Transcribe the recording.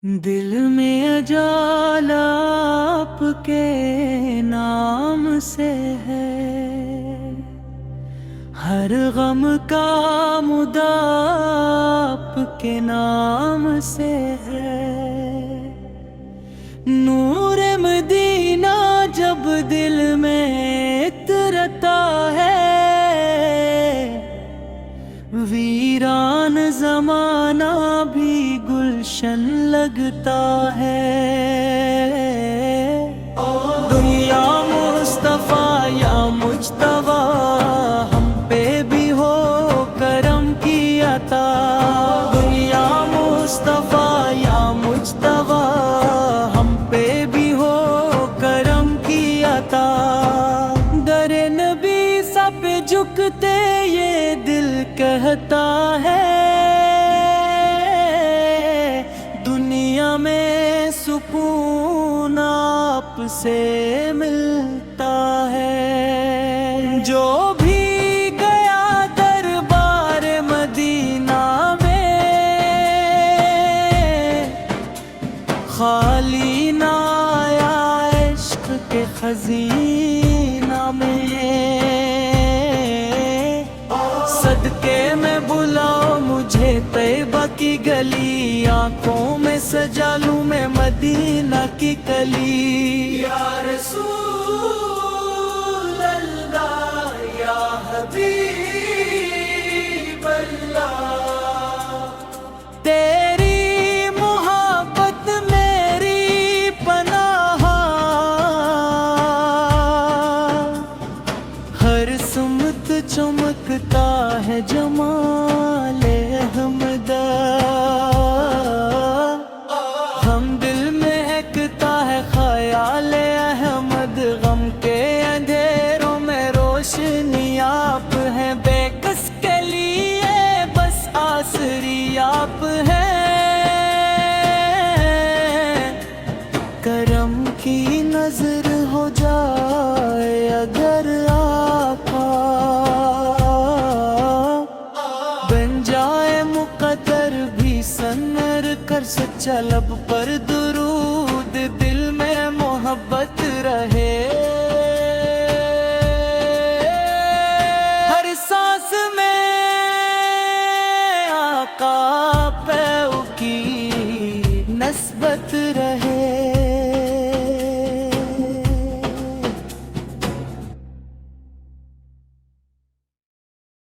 दिल में अजाला आपके नाम से है, हर गम का मुद्दा आपके नाम से है। नूर मदीना जब दिल में इतरता है, वीरान जमाना भी गुलशन लगता है। दुनिया मुस्तफा या मुज्तबा, हम पे भी हो करम की अता। दुनिया मुस्तफा या मुज्तबा, हम पे भी हो करम की अता। दरे नबी सब झुकते ये दिल कहता है, दुनिया में सुकून आपसे मिलता है। जो भी गया दरबार मदीना में, खाली ना आया इश्क के खजीना में। सदके में बुलाओ मुझे तैयबा की गली, आंखों में सजा लूं मैं मदीना की कली। या रसूल अल्लाह या हबीब अल्लाह, तेरी मोहब्बत मेरी पनाह। हर सुमत चमकता है जमाले अहमदा, हम दिल में महकता है ख्याले अहमद। गम के अंधेरों में रोशनी आप हैं, बेकस के लिए बस आसरी आप हैं। करम की नजर हो जाए अगर आका, बन जाए मुकद्दर भी सनर कर सच्चा लब पर दुरूद, दिल में मोहब्बत रहे। हर सांस में आका पे की नस्बत रहे।